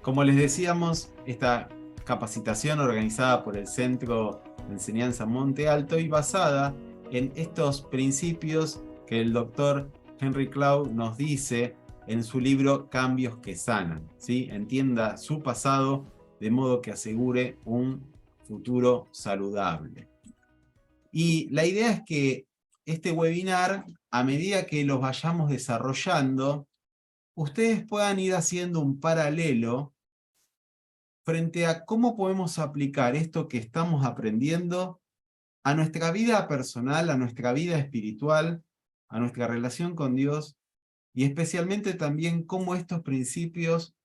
Como les decíamos, esta capacitación organizada por el Centro de Enseñanza Monte Alto y basada en estos principios que el doctor Henry Cloud nos dice en su libro Cambios que Sanan, ¿sí? Entienda su pasado de modo que asegure un futuro saludable. Y la idea es que este webinar, a medida que los vayamos desarrollando, ustedes puedan ir haciendo un paralelo frente a cómo podemos aplicar esto que estamos aprendiendo a nuestra vida personal, a nuestra vida espiritual, a nuestra relación con Dios, y especialmente también cómo estos principios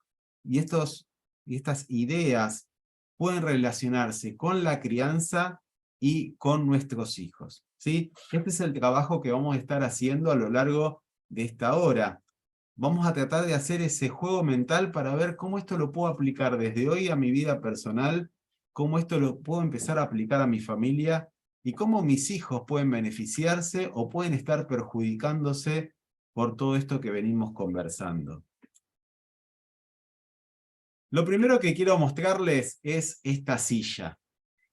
y estas ideas pueden relacionarse con la crianza y con nuestros hijos, ¿sí? Este es el trabajo que vamos a estar haciendo a lo largo de esta hora. Vamos a tratar de hacer ese juego mental para ver cómo esto lo puedo aplicar desde hoy a mi vida personal, cómo esto lo puedo empezar a aplicar a mi familia y cómo mis hijos pueden beneficiarse o pueden estar perjudicándose por todo esto que venimos conversando. Lo primero que quiero mostrarles es esta silla.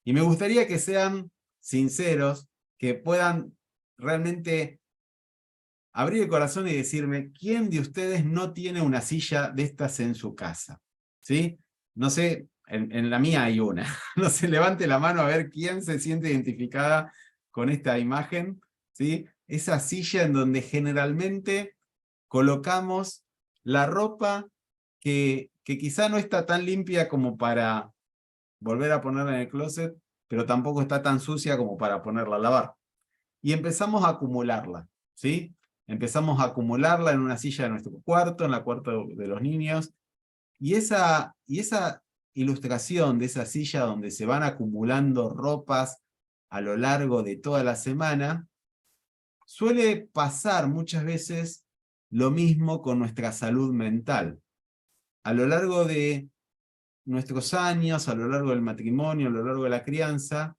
Y me gustaría que sean sinceros, que puedan realmente abrir el corazón y decirme, ¿quién de ustedes no tiene una silla de estas en su casa? ¿Sí? No sé, en la mía hay una. No se levante la mano a ver quién se siente identificada con esta imagen, ¿sí? Esa silla en donde generalmente colocamos la ropa que quizá no está tan limpia como para volver a ponerla en el closet, pero tampoco está tan sucia como para ponerla a lavar. Y empezamos a acumularla, ¿sí? Empezamos a acumularla en una silla de nuestro cuarto, en la cuarto de los niños, y esa ilustración de esa silla donde se van acumulando ropas a lo largo de toda la semana, suele pasar muchas veces lo mismo con nuestra salud mental. A lo largo de nuestros años, a lo largo del matrimonio, a lo largo de la crianza,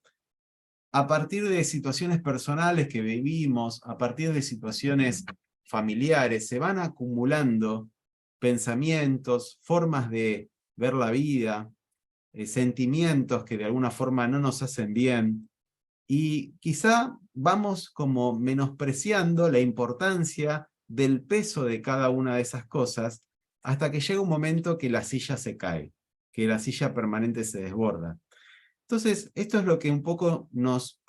a partir de situaciones personales que vivimos, a partir de situaciones familiares, se van acumulando pensamientos, formas de ver la vida, sentimientos que de alguna forma no nos hacen bien, y quizá vamos como menospreciando la importancia del peso de cada una de esas cosas, hasta que llega un momento que la silla se cae, que la silla permanente se desborda. Entonces, esto es lo que un poco nos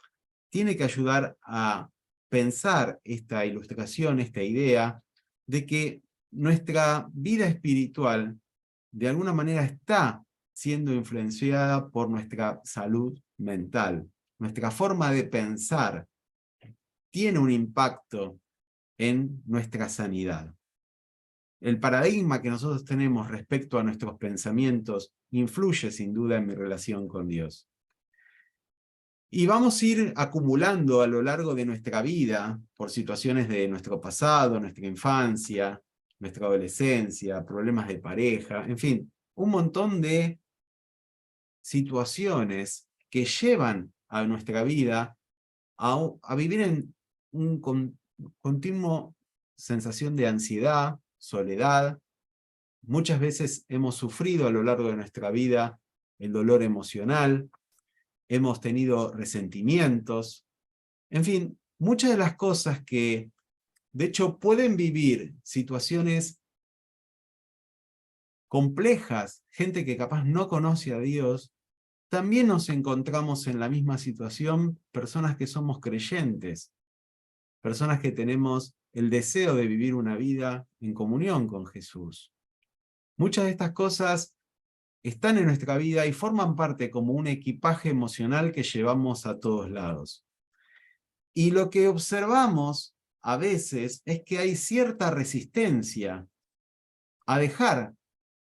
tiene que ayudar a pensar esta ilustración, esta idea, de que nuestra vida espiritual de alguna manera está siendo influenciada por nuestra salud mental. Nuestra forma de pensar tiene un impacto en nuestra sanidad. El paradigma que nosotros tenemos respecto a nuestros pensamientos influye sin duda en mi relación con Dios. Y vamos a ir acumulando a lo largo de nuestra vida, por situaciones de nuestro pasado, nuestra infancia, nuestra adolescencia, problemas de pareja, en fin, un montón de situaciones que llevan a nuestra vida a vivir en un continuo sensación de ansiedad, soledad. Muchas veces hemos sufrido a lo largo de nuestra vida el dolor emocional, hemos tenido resentimientos, en fin, muchas de las cosas que de hecho pueden vivir situaciones complejas, gente que capaz no conoce a Dios, también nos encontramos en la misma situación, personas que somos creyentes, personas que tenemos el deseo de vivir una vida en comunión con Jesús. Muchas de estas cosas están en nuestra vida y forman parte como un equipaje emocional que llevamos a todos lados. Y lo que observamos a veces es que hay cierta resistencia a dejar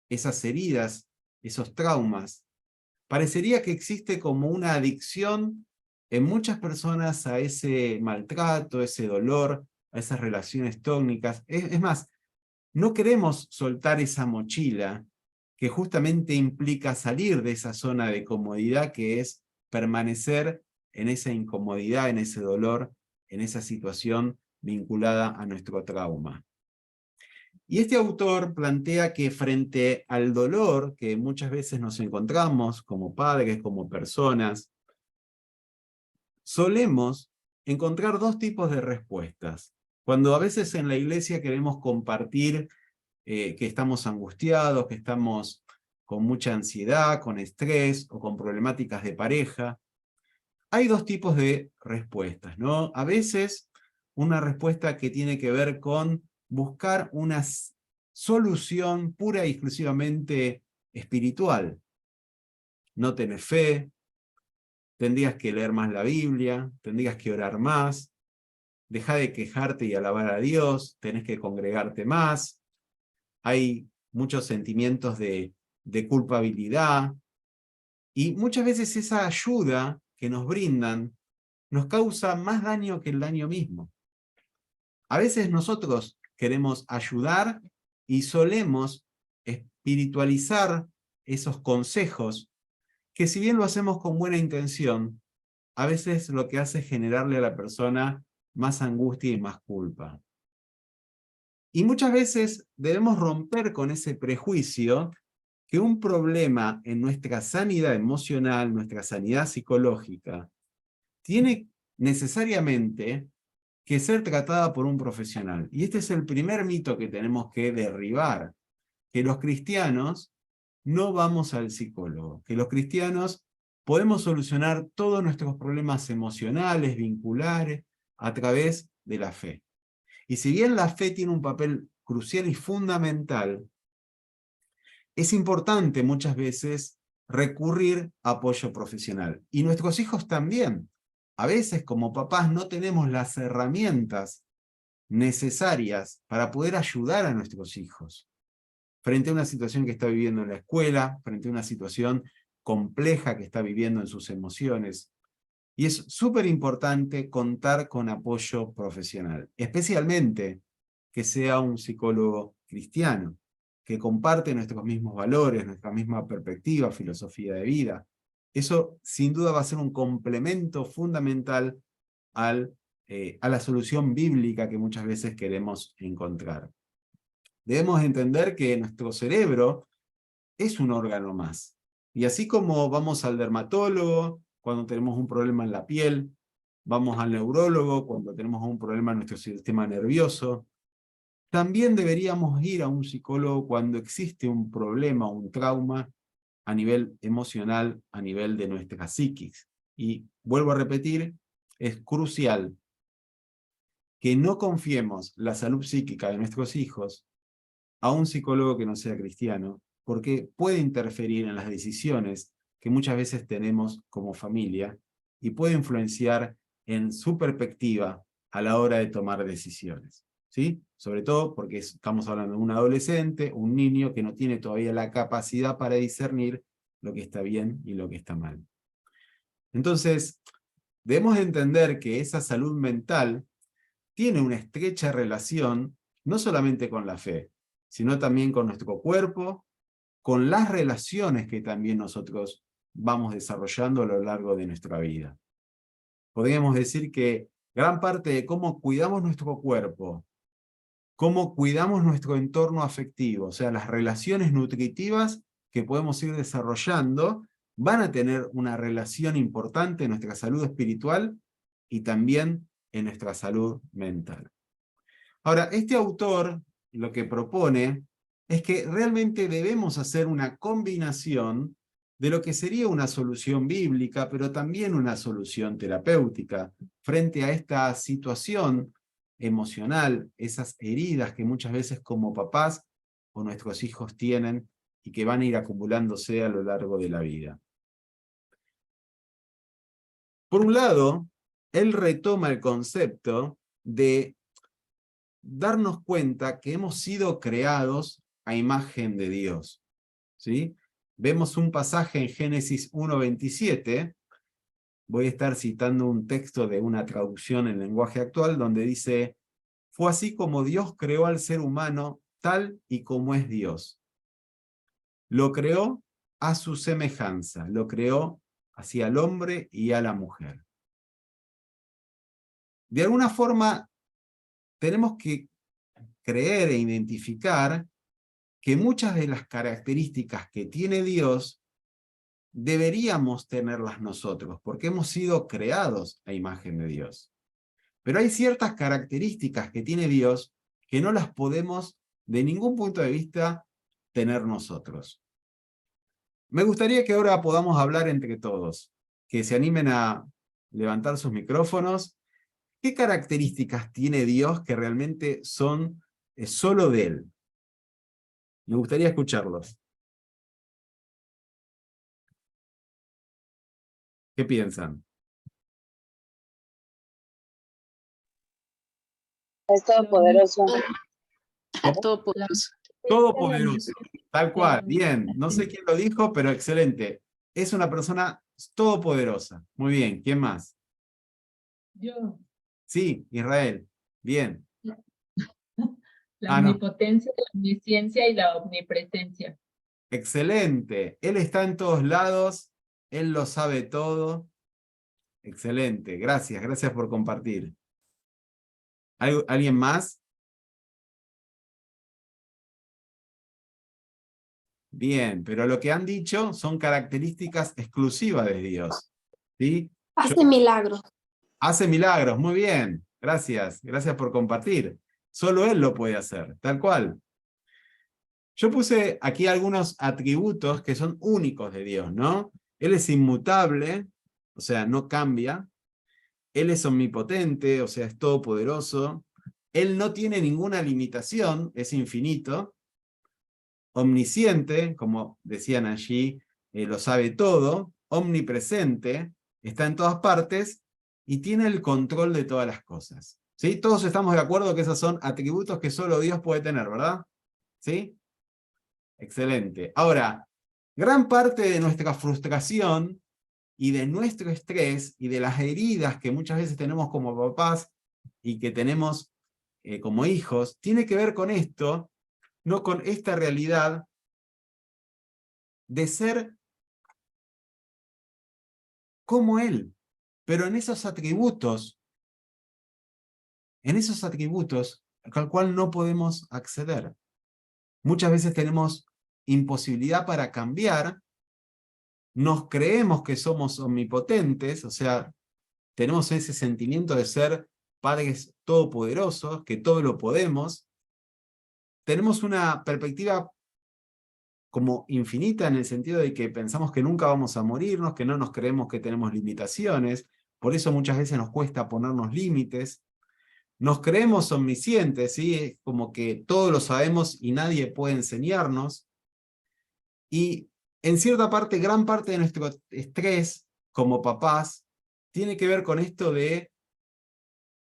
esas heridas, esos traumas. Parecería que existe como una adicción en muchas personas a ese maltrato, ese dolor, a esas relaciones tóxicas. Es más, no queremos soltar esa mochila que justamente implica salir de esa zona de comodidad que es permanecer en esa incomodidad, en ese dolor, en esa situación vinculada a nuestro trauma. Y este autor plantea que frente al dolor que muchas veces nos encontramos como padres, como personas, solemos encontrar dos tipos de respuestas. Cuando a veces en la iglesia queremos compartir que estamos angustiados, que estamos con mucha ansiedad, con estrés o con problemáticas de pareja, hay dos tipos de respuestas, ¿no? A veces una respuesta que tiene que ver con buscar una solución pura y exclusivamente espiritual. No tenés fe, tendrías que leer más la Biblia, tendrías que orar más, dejá de quejarte y alabar a Dios, tenés que congregarte más. Hay muchos sentimientos de culpabilidad, y muchas veces esa ayuda que nos brindan nos causa más daño que el daño mismo. A veces nosotros queremos ayudar y solemos espiritualizar esos consejos que, si bien lo hacemos con buena intención, a veces lo que hace es generarle a la persona más angustia y más culpa. Y muchas veces debemos romper con ese prejuicio que un problema en nuestra sanidad emocional, nuestra sanidad psicológica, tiene necesariamente que ser tratada por un profesional. Y este es el primer mito que tenemos que derribar, que los cristianos no vamos al psicólogo, que los cristianos podemos solucionar todos nuestros problemas emocionales, vinculares, a través de la fe. Y si bien la fe tiene un papel crucial y fundamental, es importante muchas veces recurrir a apoyo profesional. Y nuestros hijos también. A veces como papás no tenemos las herramientas necesarias para poder ayudar a nuestros hijos frente a una situación que está viviendo en la escuela, frente a una situación compleja que está viviendo en sus emociones. Y es súper importante contar con apoyo profesional, especialmente que sea un psicólogo cristiano, que comparte nuestros mismos valores, nuestra misma perspectiva, filosofía de vida. Eso sin duda va a ser un complemento fundamental a la solución bíblica que muchas veces queremos encontrar. Debemos entender que nuestro cerebro es un órgano más. Y así como vamos al dermatólogo cuando tenemos un problema en la piel, vamos al neurólogo cuando tenemos un problema en nuestro sistema nervioso, también deberíamos ir a un psicólogo cuando existe un problema, un trauma a nivel emocional, a nivel de nuestra psiquis. Y vuelvo a repetir, es crucial que no confiemos la salud psíquica de nuestros hijos a un psicólogo que no sea cristiano, porque puede interferir en las decisiones que muchas veces tenemos como familia y puede influenciar en su perspectiva a la hora de tomar decisiones, ¿sí? Sobre todo porque estamos hablando de un adolescente, un niño que no tiene todavía la capacidad para discernir lo que está bien y lo que está mal. Entonces, debemos entender que esa salud mental tiene una estrecha relación no solamente con la fe, sino también con nuestro cuerpo, con las relaciones que también nosotros vamos desarrollando a lo largo de nuestra vida. Podríamos decir que gran parte de cómo cuidamos nuestro cuerpo, cómo cuidamos nuestro entorno afectivo, o sea, las relaciones nutritivas que podemos ir desarrollando, van a tener una relación importante en nuestra salud espiritual y también en nuestra salud mental. Ahora, este autor lo que propone es que realmente debemos hacer una combinación de lo que sería una solución bíblica, pero también una solución terapéutica, frente a esta situación emocional, esas heridas que muchas veces como papás o nuestros hijos tienen y que van a ir acumulándose a lo largo de la vida. Por un lado, él retoma el concepto de darnos cuenta que hemos sido creados a imagen de Dios, ¿sí? Vemos un pasaje en Génesis 1:27, voy a estar citando un texto de una traducción en lenguaje actual, donde dice: fue así como Dios creó al ser humano tal y como es Dios. Lo creó a su semejanza, lo creó hacia el hombre y a la mujer. De alguna forma, tenemos que creer e identificar que muchas de las características que tiene Dios deberíamos tenerlas nosotros, porque hemos sido creados a imagen de Dios. Pero hay ciertas características que tiene Dios que no las podemos de ningún punto de vista tener nosotros. Me gustaría que ahora podamos hablar entre todos, que se animen a levantar sus micrófonos. ¿Qué características tiene Dios que realmente son solo de Él? Me gustaría escucharlos. ¿Qué piensan? Es todopoderoso. ¿Cómo? Todopoderoso. Todopoderoso, tal cual, bien. No sé quién lo dijo, pero excelente. Es una persona todopoderosa. Muy bien, ¿quién más? Yo. Sí, Israel. Bien. La No. omnipotencia, la omnisciencia y la omnipresencia. Excelente. Él está en todos lados, Él lo sabe todo. Excelente, gracias, gracias por compartir. ¿Alguien más? Bien, pero lo que han dicho son características exclusivas de Dios. ¿Sí? Hace milagros. Hace milagros, muy bien. Gracias, gracias por compartir. Solo Él lo puede hacer, tal cual. Yo puse aquí algunos atributos que son únicos de Dios, ¿no? Él es inmutable, o sea, no cambia. Él es omnipotente, o sea, es todopoderoso. Él no tiene ninguna limitación, es infinito. Omnisciente, como decían allí, lo sabe todo. Omnipresente, está en todas partes y tiene el control de todas las cosas. ¿Sí? Todos estamos de acuerdo que esos son atributos que solo Dios puede tener, ¿verdad? ¿Sí? Excelente. Ahora, gran parte de nuestra frustración y de nuestro estrés y de las heridas que muchas veces tenemos como papás y que tenemos como hijos, tiene que ver con esto, no con esta realidad de ser como Él, pero en esos atributos al cual no podemos acceder. Muchas veces tenemos imposibilidad para cambiar, nos creemos que somos omnipotentes, o sea, tenemos ese sentimiento de ser padres todopoderosos, que todo lo podemos. Tenemos una perspectiva como infinita en el sentido de que pensamos que nunca vamos a morirnos, que no nos creemos que tenemos limitaciones, por eso muchas veces nos cuesta ponernos límites. Nos creemos omniscientes, ¿sí? Es como que todo lo sabemos y nadie puede enseñarnos. Y en cierta parte, gran parte de nuestro estrés como papás tiene que ver con esto de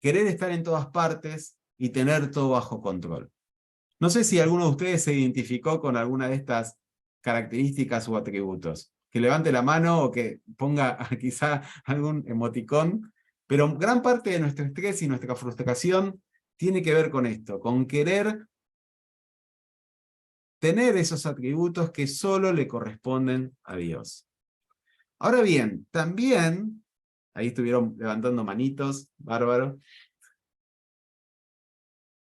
querer estar en todas partes y tener todo bajo control. No sé si alguno de ustedes se identificó con alguna de estas características o atributos. Que levante la mano o que ponga quizá algún emoticón, pero gran parte de nuestro estrés y nuestra frustración tiene que ver con esto, con querer tener esos atributos que solo le corresponden a Dios. Ahora bien, también, ahí estuvieron levantando manitos, bárbaro,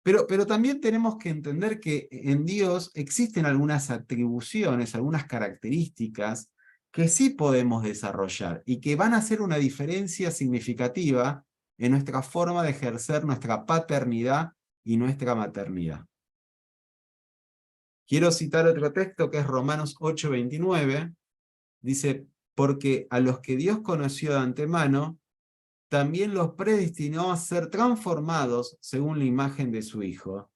pero también tenemos que entender que en Dios existen algunas atribuciones, algunas características que sí podemos desarrollar y que van a hacer una diferencia significativa en nuestra forma de ejercer nuestra paternidad y nuestra maternidad. Quiero citar otro texto que es Romanos 8:29. Dice, porque a los que Dios conoció de antemano, también los predestinó a ser transformados según la imagen de su Hijo,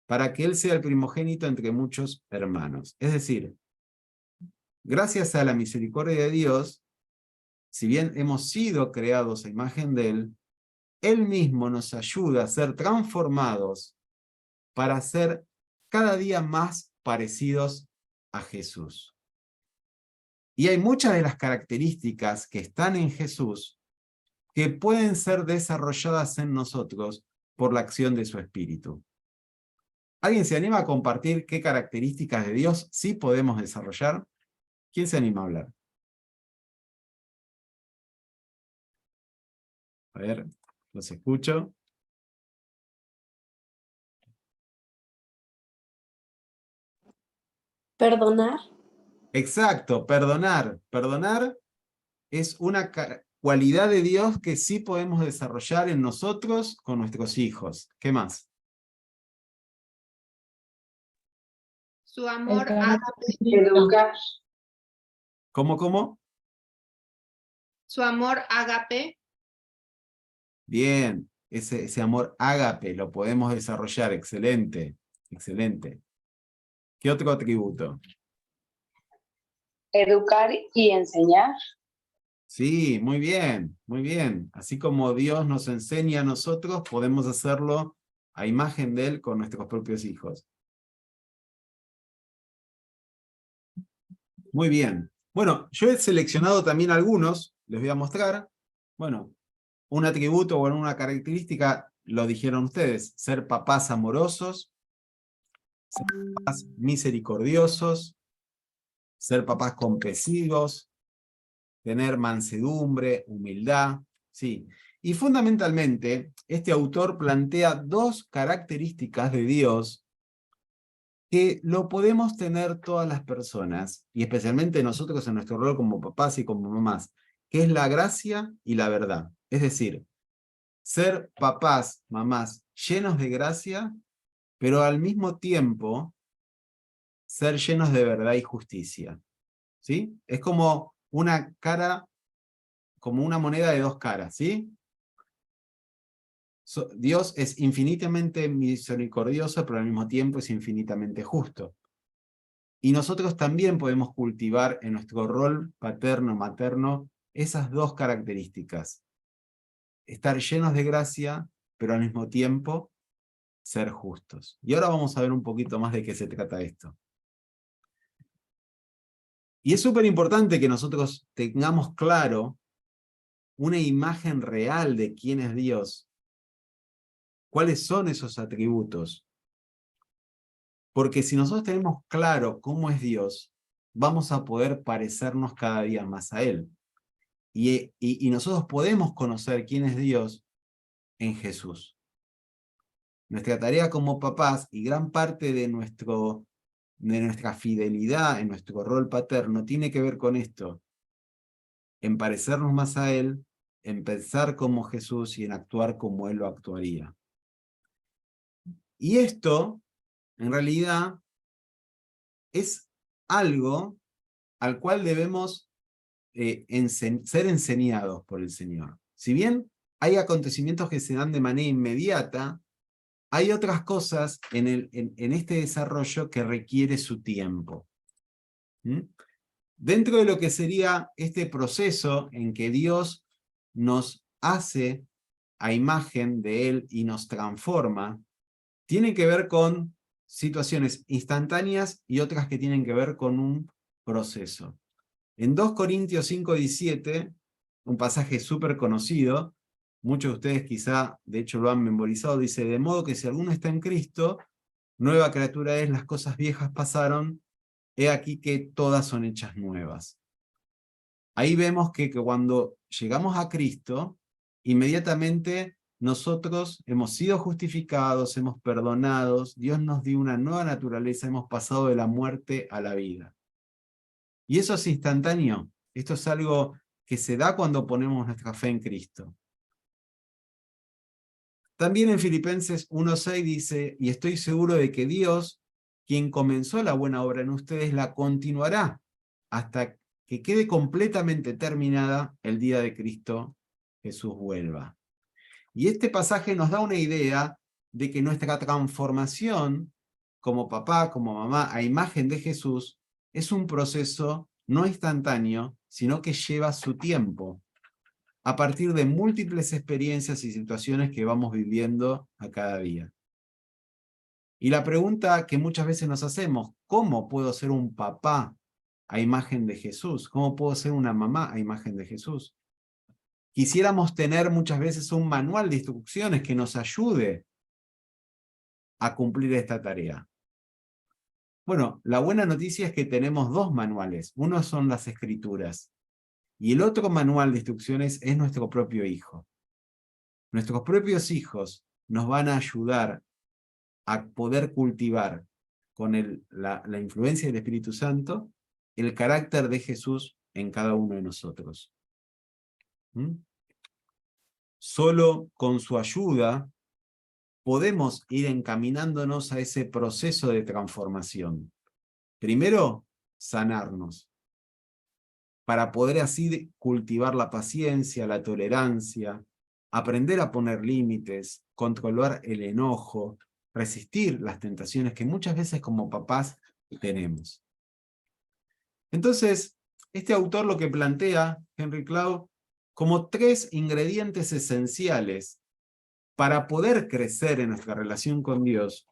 para que Él sea el primogénito entre muchos hermanos. Es decir, gracias a la misericordia de Dios, si bien hemos sido creados a imagen de Él, Él mismo nos ayuda a ser transformados para ser cada día más parecidos a Jesús. Y hay muchas de las características que están en Jesús que pueden ser desarrolladas en nosotros por la acción de su Espíritu. ¿Alguien se anima a compartir qué características de Dios sí podemos desarrollar? ¿Quién se anima a hablar? A ver, los escucho. Perdonar. Exacto, perdonar. Perdonar es una cualidad de Dios que sí podemos desarrollar en nosotros con nuestros hijos. ¿Qué más? Su amor El carácter ágape. de Cristo. Educar. ¿Cómo? Su amor ágape. Bien, ese amor ágape lo podemos desarrollar. Excelente, excelente. ¿Qué otro atributo? Educar y enseñar. Sí, muy bien, muy bien. Así como Dios nos enseña a nosotros, podemos hacerlo a imagen de Él con nuestros propios hijos. Muy bien. Bueno, yo he seleccionado también algunos, les voy a mostrar. Bueno, un atributo o una característica, lo dijeron ustedes, ser papás amorosos, ser papás misericordiosos, ser papás compasivos, tener mansedumbre, humildad, sí. Y fundamentalmente, este autor plantea dos características de Dios que lo podemos tener todas las personas, y especialmente nosotros en nuestro rol como papás y como mamás, que es la gracia y la verdad. Es decir, ser papás, mamás, llenos de gracia, pero al mismo tiempo ser llenos de verdad y justicia. ¿Sí? Es como una cara, como una moneda de dos caras, ¿sí? Dios es infinitamente misericordioso, pero al mismo tiempo es infinitamente justo. Y nosotros también podemos cultivar en nuestro rol paterno-materno esas dos características. Estar llenos de gracia, pero al mismo tiempo ser justos. Y ahora vamos a ver un poquito más de qué se trata esto. Y es súper importante que nosotros tengamos claro una imagen real de quién es Dios. ¿Cuáles son esos atributos? Porque si nosotros tenemos claro cómo es Dios, vamos a poder parecernos cada día más a Él. Y nosotros podemos conocer quién es Dios en Jesús. Nuestra tarea como papás y gran parte de nuestra fidelidad en nuestro rol paterno tiene que ver con esto, en parecernos más a Él, en pensar como Jesús y en actuar como Él lo actuaría. Y esto, en realidad, es algo al cual debemos ser enseñados por el Señor. Si bien hay acontecimientos que se dan de manera inmediata, hay otras cosas en este desarrollo que requiere su tiempo. ¿Mm? Dentro de lo que sería este proceso en que Dios nos hace a imagen de Él y nos transforma, tiene que ver con situaciones instantáneas y otras que tienen que ver con un proceso. En 2 Corintios 5:17, un pasaje súper conocido, muchos de ustedes quizá de hecho lo han memorizado, dice: de modo que si alguno está en Cristo, nueva criatura es, las cosas viejas pasaron, he aquí que todas son hechas nuevas. Ahí vemos que cuando llegamos a Cristo, inmediatamente nosotros hemos sido justificados, hemos perdonados, Dios nos dio una nueva naturaleza, hemos pasado de la muerte a la vida. Y eso es instantáneo. Esto es algo que se da cuando ponemos nuestra fe en Cristo. También en Filipenses 1:6 dice: y estoy seguro de que Dios, quien comenzó la buena obra en ustedes, la continuará hasta que quede completamente terminada el día de Cristo Jesús vuelva. Y este pasaje nos da una idea de que nuestra transformación como papá, como mamá, a imagen de Jesús, es un proceso no instantáneo, sino que lleva su tiempo, a partir de múltiples experiencias y situaciones que vamos viviendo a cada día. Y la pregunta que muchas veces nos hacemos: ¿cómo puedo ser un papá a imagen de Jesús? ¿Cómo puedo ser una mamá a imagen de Jesús? Quisiéramos tener muchas veces un manual de instrucciones que nos ayude a cumplir esta tarea. Bueno, la buena noticia es que tenemos dos manuales. Uno son las Escrituras y el otro manual de instrucciones es nuestro propio hijo. Nuestros propios hijos nos van a ayudar a poder cultivar con la influencia del Espíritu Santo, el carácter de Jesús en cada uno de nosotros. ¿Mm? Solo con su ayuda podemos ir encaminándonos a ese proceso de transformación. Primero, sanarnos, para poder así cultivar la paciencia, la tolerancia, aprender a poner límites, controlar el enojo, resistir las tentaciones que muchas veces como papás tenemos. Entonces, este autor lo que plantea, Henry Cloud, como 3 ingredientes esenciales para poder crecer en nuestra relación con Dios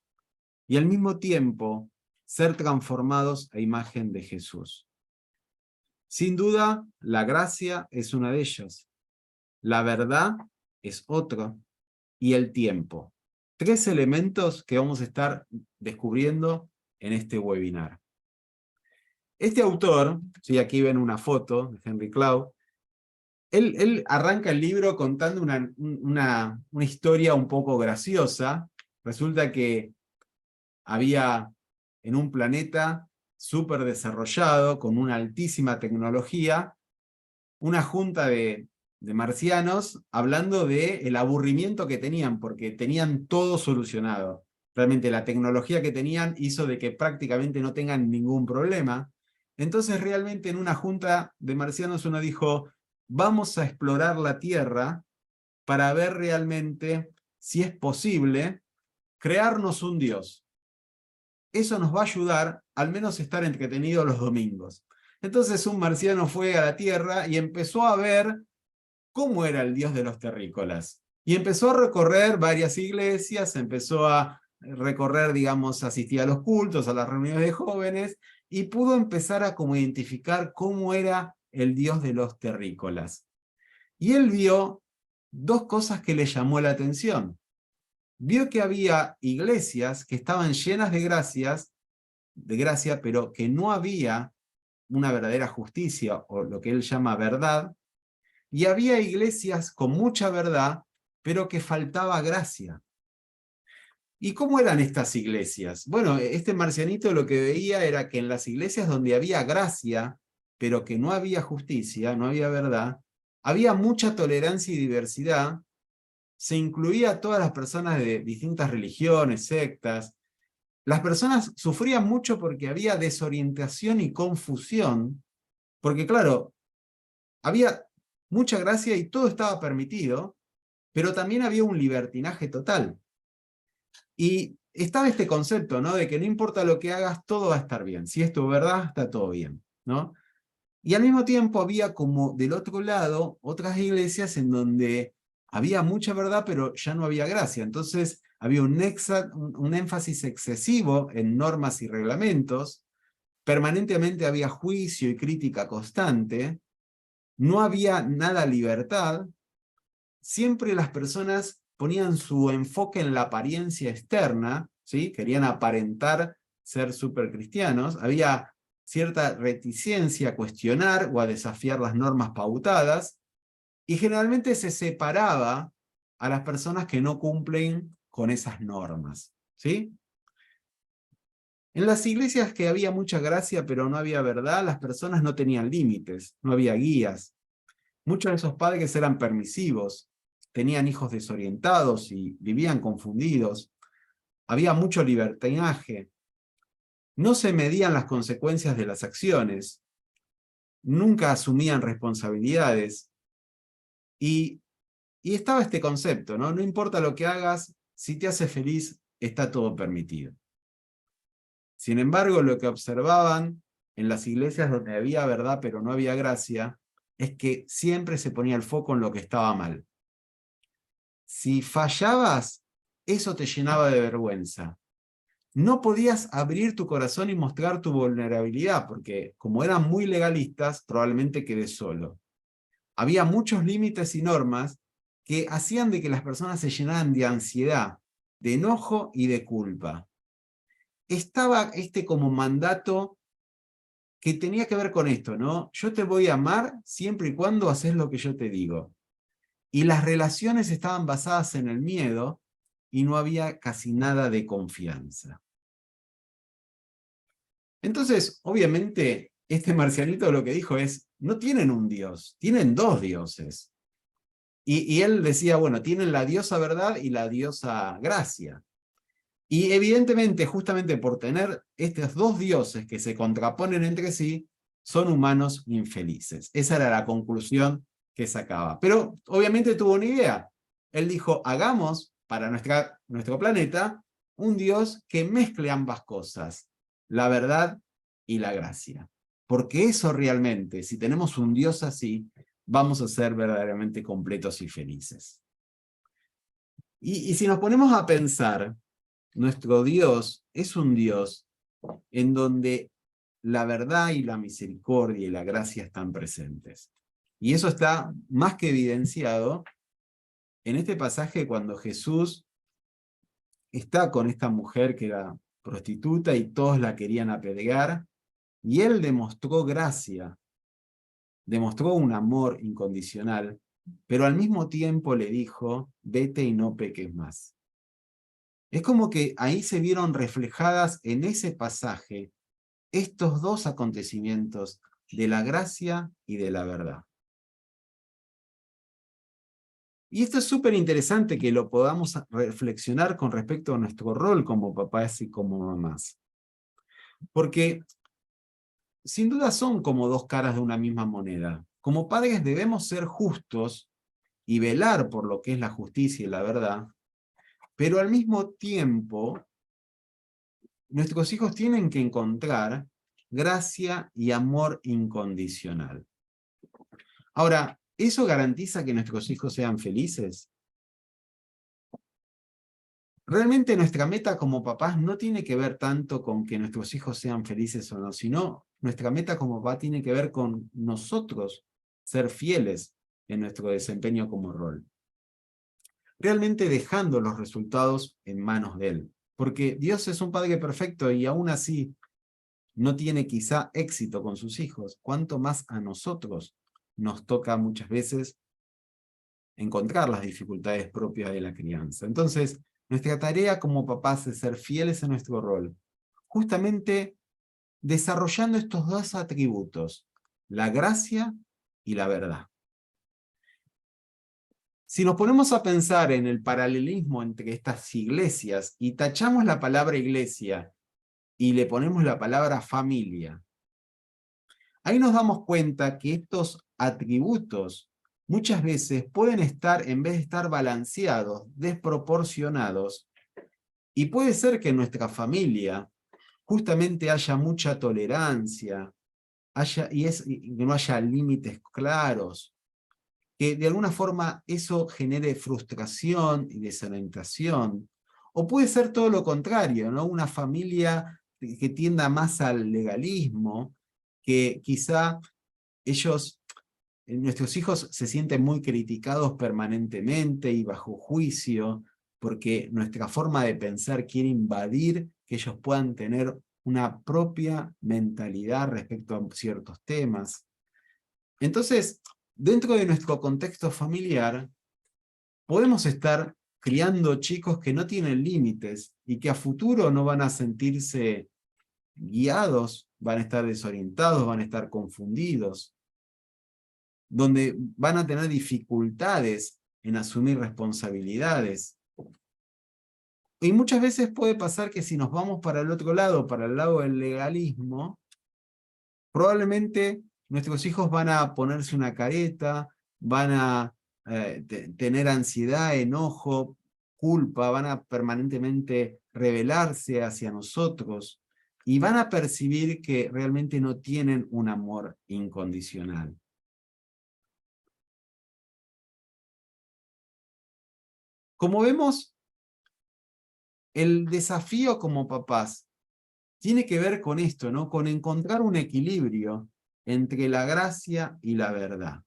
y al mismo tiempo ser transformados a imagen de Jesús. Sin duda, la gracia es una de ellas, la verdad es otro, y el tiempo. 3 elementos que vamos a estar descubriendo en este webinar. Este autor, ¿sí? Aquí ven una foto de Henry Cloud, él arranca el libro contando una historia un poco graciosa. Resulta que había en un planeta súper desarrollado, con una altísima tecnología, una junta de marcianos hablando del aburrimiento que tenían, porque tenían todo solucionado. Realmente la tecnología que tenían hizo de que prácticamente no tengan ningún problema. Entonces realmente en una junta de marcianos uno dijo, vamos a explorar la Tierra para ver realmente si es posible crearnos un Dios. Eso nos va a ayudar al menos a estar entretenidos los domingos. Entonces un marciano fue a la Tierra y empezó a ver cómo era el Dios de los terrícolas. Y empezó a recorrer varias iglesias, empezó a recorrer, digamos, asistir a los cultos, a las reuniones de jóvenes, y pudo empezar a como identificar cómo era el Dios de los terrícolas. Y él vio 2 cosas que le llamó la atención. Vio que había iglesias que estaban llenas de gracia, pero que no había una verdadera justicia, o lo que él llama verdad, y había iglesias con mucha verdad, pero que faltaba gracia. ¿Y cómo eran estas iglesias? Bueno, este marcianito lo que veía era que en las iglesias donde había gracia, pero que no había justicia, no había verdad, había mucha tolerancia y diversidad, se incluía a todas las personas de distintas religiones, sectas. Las personas sufrían mucho porque había desorientación y confusión, porque claro, había mucha gracia y todo estaba permitido, pero también había un libertinaje total. Y estaba este concepto, ¿no? De que no importa lo que hagas, todo va a estar bien. Si es tu verdad, está todo bien, ¿no? Y al mismo tiempo había como del otro lado otras iglesias en donde había mucha verdad, pero ya no había gracia. Entonces había un énfasis excesivo en normas y reglamentos, permanentemente había juicio y crítica constante, no había nada libertad, siempre las personas ponían su enfoque en la apariencia externa, ¿sí? Querían aparentar ser supercristianos, había cierta reticencia a cuestionar o a desafiar las normas pautadas, y generalmente se separaba a las personas que no cumplen con esas normas, ¿sí? En las iglesias que había mucha gracia pero no había verdad, las personas no tenían límites, no había guías. Muchos de esos padres eran permisivos, tenían hijos desorientados y vivían confundidos. Había mucho libertinaje. No se medían las consecuencias de las acciones. Nunca asumían responsabilidades. Y estaba este concepto, ¿no? No importa lo que hagas, si te hace feliz, está todo permitido. Sin embargo, lo que observaban en las iglesias donde había verdad pero no había gracia, es que siempre se ponía el foco en lo que estaba mal. Si fallabas, eso te llenaba de vergüenza. No podías abrir tu corazón y mostrar tu vulnerabilidad, porque como eran muy legalistas, probablemente quedes solo. Había muchos límites y normas que hacían de que las personas se llenaran de ansiedad, de enojo y de culpa. Estaba como mandato que tenía que ver con esto, ¿no? Yo te voy a amar siempre y cuando haces lo que yo te digo. Y las relaciones estaban basadas en el miedo y no había casi nada de confianza. Entonces, obviamente, este marcianito lo que dijo es, no tienen un Dios, tienen dos dioses. Y él decía, bueno, tienen la diosa verdad y la diosa gracia. Y evidentemente, justamente por tener estos dos dioses que se contraponen entre sí, son humanos infelices. Esa era la conclusión que sacaba. Pero obviamente tuvo una idea. Él dijo, hagamos para nuestro planeta un Dios que mezcle ambas cosas, la verdad y la gracia. Porque eso realmente, si tenemos un Dios así, vamos a ser verdaderamente completos y felices. Y si nos ponemos a pensar, nuestro Dios es un Dios en donde la verdad y la misericordia y la gracia están presentes. Y eso está más que evidenciado en este pasaje cuando Jesús está con esta mujer que era prostituta y todos la querían apedrear, y él demostró gracia, demostró un amor incondicional, pero al mismo tiempo le dijo, vete y no peques más. Es como que ahí se vieron reflejadas en ese pasaje estos dos acontecimientos de la gracia y de la verdad. Y esto es súper interesante que lo podamos reflexionar con respecto a nuestro rol como papás y como mamás. Porque sin duda son como dos caras de una misma moneda. Como padres debemos ser justos y velar por lo que es la justicia y la verdad, pero al mismo tiempo nuestros hijos tienen que encontrar gracia y amor incondicional. Ahora, ¿eso garantiza que nuestros hijos sean felices? Realmente nuestra meta como papás no tiene que ver tanto con que nuestros hijos sean felices o no, sino nuestra meta como papá tiene que ver con nosotros ser fieles en nuestro desempeño como rol. Realmente dejando los resultados en manos de Él. Porque Dios es un Padre perfecto y aún así no tiene quizá éxito con sus hijos. Cuanto más a nosotros nos toca muchas veces encontrar las dificultades propias de la crianza. Entonces, nuestra tarea como papás es ser fieles a nuestro rol, justamente desarrollando estos dos atributos, la gracia y la verdad. Si nos ponemos a pensar en el paralelismo entre estas iglesias y tachamos la palabra iglesia y le ponemos la palabra familia, ahí nos damos cuenta que estos atributos muchas veces pueden estar, en vez de estar balanceados, desproporcionados, y puede ser que en nuestra familia justamente haya mucha tolerancia, y no haya límites claros, que de alguna forma eso genere frustración y desorientación, o puede ser todo lo contrario, ¿no? Una familia que tienda más al legalismo, que quizá nuestros hijos se sienten muy criticados permanentemente y bajo juicio, porque nuestra forma de pensar quiere invadir que ellos puedan tener una propia mentalidad respecto a ciertos temas. Entonces, dentro de nuestro contexto familiar, podemos estar criando chicos que no tienen límites y que a futuro no van a sentirse guiados, van a estar desorientados, van a estar confundidos, donde van a tener dificultades en asumir responsabilidades. Y muchas veces puede pasar que si nos vamos para el otro lado, para el lado del legalismo, probablemente nuestros hijos van a ponerse una careta, van a tener ansiedad, enojo, culpa, van a permanentemente rebelarse hacia nosotros y van a percibir que realmente no tienen un amor incondicional. Como vemos, el desafío como papás tiene que ver con esto, ¿no? Con encontrar un equilibrio entre la gracia y la verdad.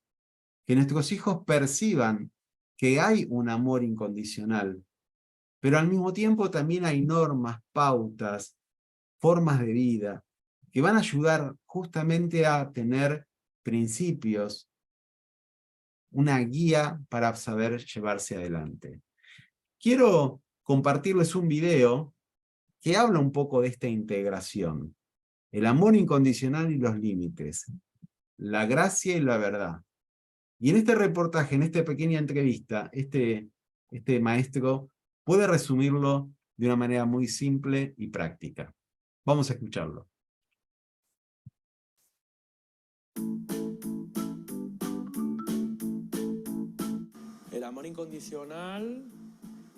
Que nuestros hijos perciban que hay un amor incondicional, pero al mismo tiempo también hay normas, pautas, formas de vida, que van a ayudar justamente a tener principios, una guía para saber llevarse adelante. Quiero compartirles un video que habla un poco de esta integración. el amor incondicional y los límites, la gracia y la verdad. Y en este reportaje, en esta pequeña entrevista, este maestro puede resumirlo de una manera muy simple y práctica. Vamos a escucharlo. El amor incondicional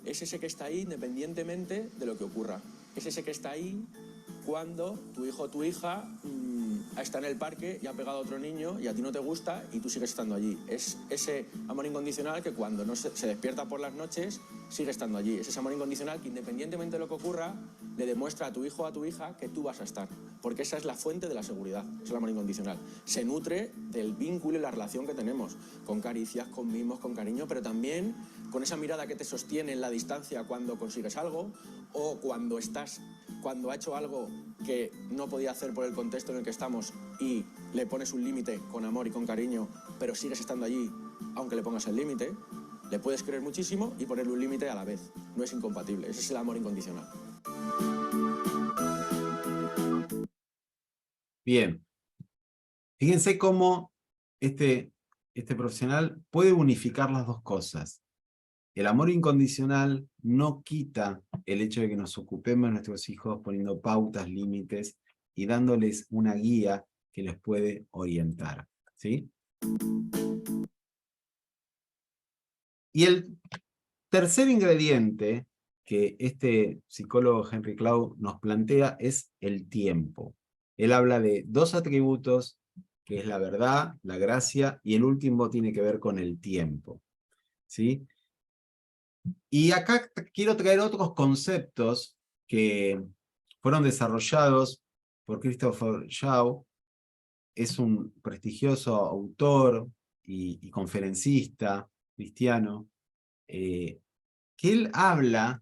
es ese que está ahí independientemente de lo que ocurra. Es ese que está ahí cuando tu hijo o tu hija está en el parque y ha pegado a otro niño y a ti no te gusta y tú sigues estando allí. Es ese amor incondicional que cuando no se despierta por las noches sigue estando allí. Es ese amor incondicional que independientemente de lo que ocurra le demuestra a tu hijo o a tu hija que tú vas a estar. Porque esa es la fuente de la seguridad, es el amor incondicional. Se nutre del vínculo y la relación que tenemos, con caricias, con mimos, con cariño, pero también con esa mirada que te sostiene en la distancia cuando consigues algo o cuando ha hecho algo que no podía hacer por el contexto en el que estamos y le pones un límite con amor y con cariño, pero sigues estando allí aunque le pongas el límite, le puedes querer muchísimo y ponerle un límite a la vez. No es incompatible, ese es el amor incondicional. Bien. Fíjense cómo este profesional puede unificar las dos cosas. El amor incondicional no quita el hecho de que nos ocupemos de nuestros hijos poniendo pautas, límites y dándoles una guía que les puede orientar. ¿Sí? Y el tercer ingrediente que este psicólogo Henry Cloud nos plantea es el tiempo. Él habla de dos atributos, que es la verdad, la gracia, y el último tiene que ver con el tiempo. ¿Sí? Y acá quiero traer otros conceptos que fueron desarrollados por Christopher Shaw. Es un prestigioso autor y conferencista cristiano, que él habla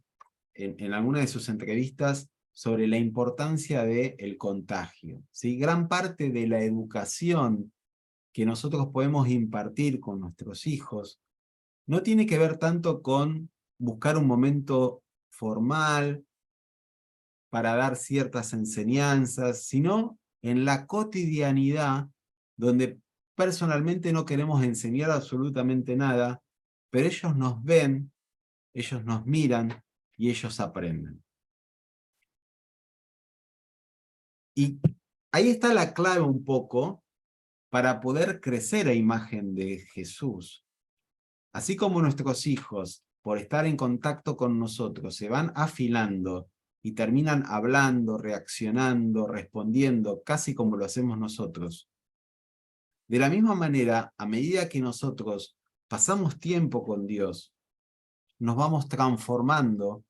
en alguna de sus entrevistas sobre la importancia del contagio. ¿Sí? Gran parte de la educación que nosotros podemos impartir con nuestros hijos no tiene que ver tanto con buscar un momento formal para dar ciertas enseñanzas, sino en la cotidianidad, donde personalmente no queremos enseñar absolutamente nada, pero ellos nos ven, ellos nos miran y ellos aprenden. Y ahí está la clave un poco para poder crecer a imagen de Jesús. Así como nuestros hijos, por estar en contacto con nosotros, se van afilando y terminan hablando, reaccionando, respondiendo, casi como lo hacemos nosotros. De la misma manera, a medida que nosotros pasamos tiempo con Dios, nos vamos transformando,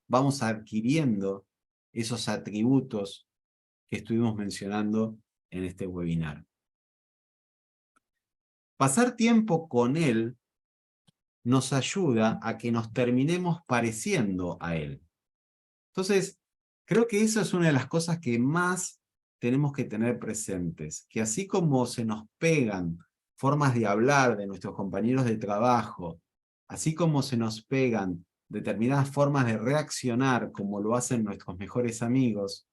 vamos adquiriendo esos atributos que estuvimos mencionando en este webinar. Pasar tiempo con Él nos ayuda a que nos terminemos pareciendo a Él. Entonces, creo que eso es una de las cosas que más tenemos que tener presentes, que así como se nos pegan formas de hablar de nuestros compañeros de trabajo, así como se nos pegan determinadas formas de reaccionar como lo hacen nuestros mejores amigos,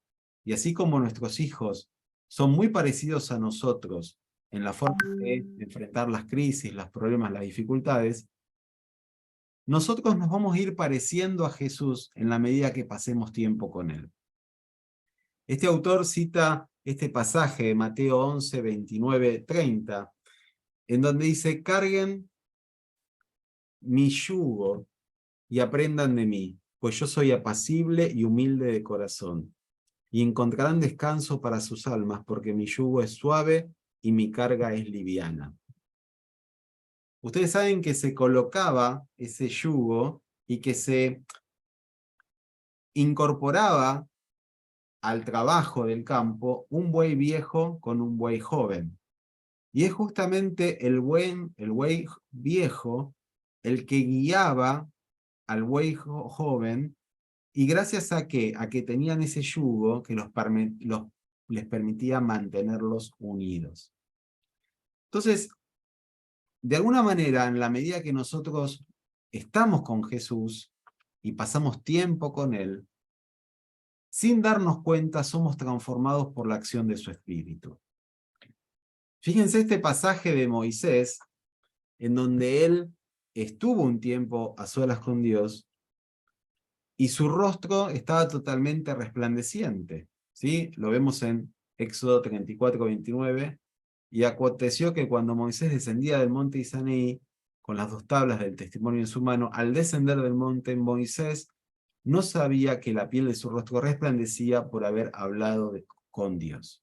y así como nuestros hijos son muy parecidos a nosotros en la forma de enfrentar las crisis, los problemas, las dificultades, nosotros nos vamos a ir pareciendo a Jesús en la medida que pasemos tiempo con Él. Este autor cita este pasaje de Mateo 11, 29, 30, en donde dice: carguen mi yugo y aprendan de mí, pues yo soy apacible y humilde de corazón, y encontrarán descanso para sus almas, porque mi yugo es suave y mi carga es liviana. Ustedes saben que se colocaba ese yugo y que se incorporaba al trabajo del campo un buey viejo con un buey joven. Y es justamente el buey viejo el que guiaba al buey joven, y gracias a que tenían ese yugo que les permitía mantenerlos unidos. Entonces, de alguna manera, en la medida que nosotros estamos con Jesús y pasamos tiempo con Él, sin darnos cuenta somos transformados por la acción de su Espíritu. Fíjense este pasaje de Moisés, en donde él estuvo un tiempo a solas con Dios, y su rostro estaba totalmente resplandeciente, ¿sí? Lo vemos en Éxodo 34, 29, y aconteció que cuando Moisés descendía del monte Sinaí, con las 2 tablas del testimonio en su mano, al descender del monte, Moisés no sabía que la piel de su rostro resplandecía por haber hablado con Dios.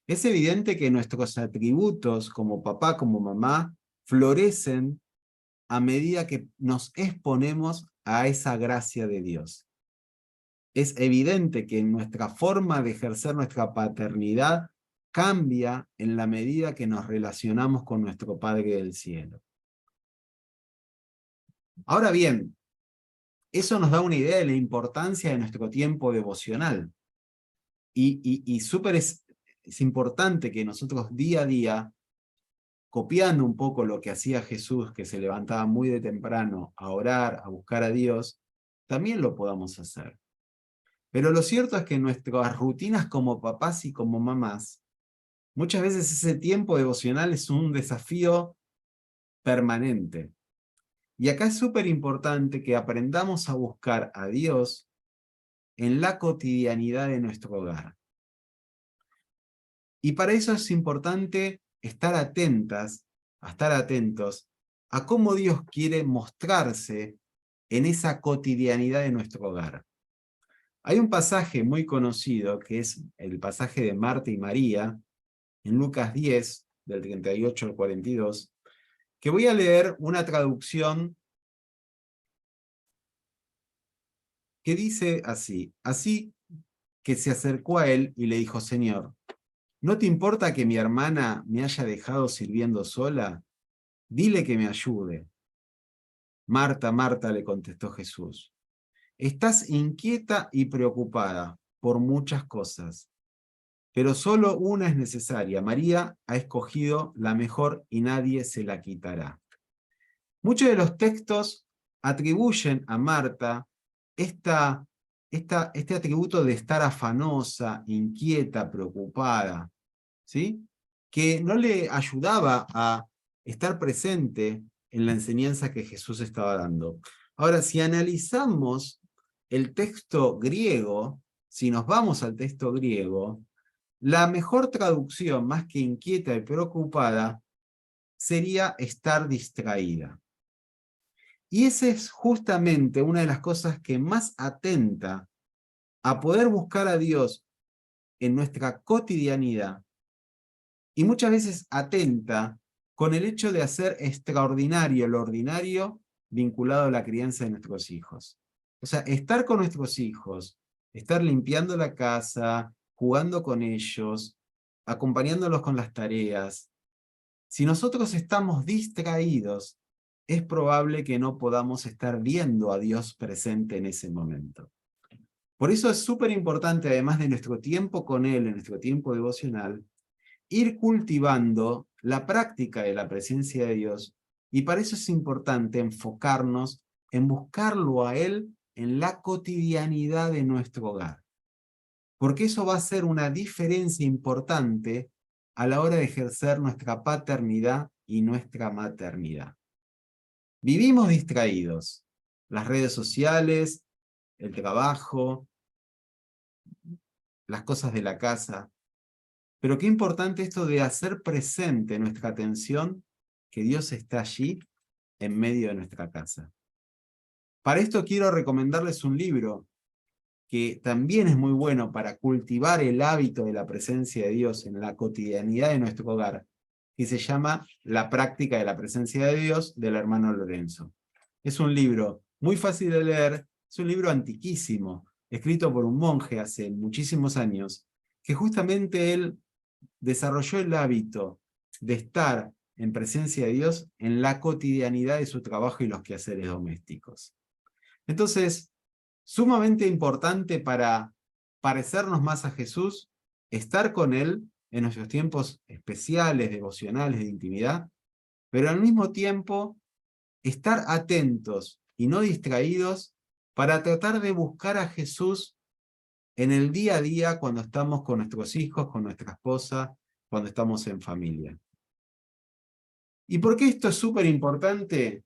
Es evidente que nuestros atributos como papá, como mamá, florecen a medida que nos exponemos a esa gracia de Dios. Es evidente que nuestra forma de ejercer nuestra paternidad cambia en la medida que nos relacionamos con nuestro Padre del Cielo. Ahora bien, eso nos da una idea de la importancia de nuestro tiempo devocional. Y súper es importante que nosotros día a día, copiando un poco lo que hacía Jesús, que se levantaba muy de temprano a orar, a buscar a Dios, también lo podamos hacer. Pero lo cierto es que nuestras rutinas como papás y como mamás, muchas veces ese tiempo devocional es un desafío permanente. Y acá es súper importante que aprendamos a buscar a Dios en la cotidianidad de nuestro hogar. Y para eso es importante estar atentos a cómo Dios quiere mostrarse en esa cotidianidad de nuestro hogar. Hay un pasaje muy conocido, que es el pasaje de Marta y María, en Lucas 10, del 38 al 42, que voy a leer una traducción que dice así: así que se acercó a él y le dijo: Señor, ¿no te importa que mi hermana me haya dejado sirviendo sola? Dile que me ayude. Marta, Marta, le contestó Jesús, estás inquieta y preocupada por muchas cosas, pero solo una es necesaria. María ha escogido la mejor y nadie se la quitará. Muchos de los textos atribuyen a Marta este atributo de estar afanosa, inquieta, preocupada, ¿sí? Que no le ayudaba a estar presente en la enseñanza que Jesús estaba dando. Ahora, si analizamos el texto griego, si nos vamos al texto griego, la mejor traducción, más que inquieta y preocupada, sería estar distraída. Y esa es justamente una de las cosas que más atenta a poder buscar a Dios en nuestra cotidianidad, y muchas veces atenta con el hecho de hacer extraordinario lo ordinario vinculado a la crianza de nuestros hijos. O sea, estar con nuestros hijos, estar limpiando la casa, jugando con ellos, acompañándolos con las tareas. Si nosotros estamos distraídos, es probable que no podamos estar viendo a Dios presente en ese momento. Por eso es súper importante, además de nuestro tiempo con Él, en nuestro tiempo devocional, ir cultivando la práctica de la presencia de Dios, y para eso es importante enfocarnos en buscarlo a Él en la cotidianidad de nuestro hogar. Porque eso va a ser una diferencia importante a la hora de ejercer nuestra paternidad y nuestra maternidad. Vivimos distraídos. Las redes sociales, el trabajo, las cosas de la casa. Pero qué importante esto de hacer presente nuestra atención, que Dios está allí en medio de nuestra casa. Para esto quiero recomendarles un libro que también es muy bueno para cultivar el hábito de la presencia de Dios en la cotidianidad de nuestro hogar, que se llama La práctica de la presencia de Dios, del hermano Lorenzo. Es un libro muy fácil de leer, es un libro antiquísimo, escrito por un monje hace muchísimos años, que justamente él desarrolló el hábito de estar en presencia de Dios en la cotidianidad de su trabajo y los quehaceres domésticos. Entonces, sumamente importante para parecernos más a Jesús, estar con Él en nuestros tiempos especiales, devocionales, de intimidad, pero al mismo tiempo estar atentos y no distraídos para tratar de buscar a Jesús en el día a día cuando estamos con nuestros hijos, con nuestra esposa, cuando estamos en familia. ¿Y por qué esto es súper importante?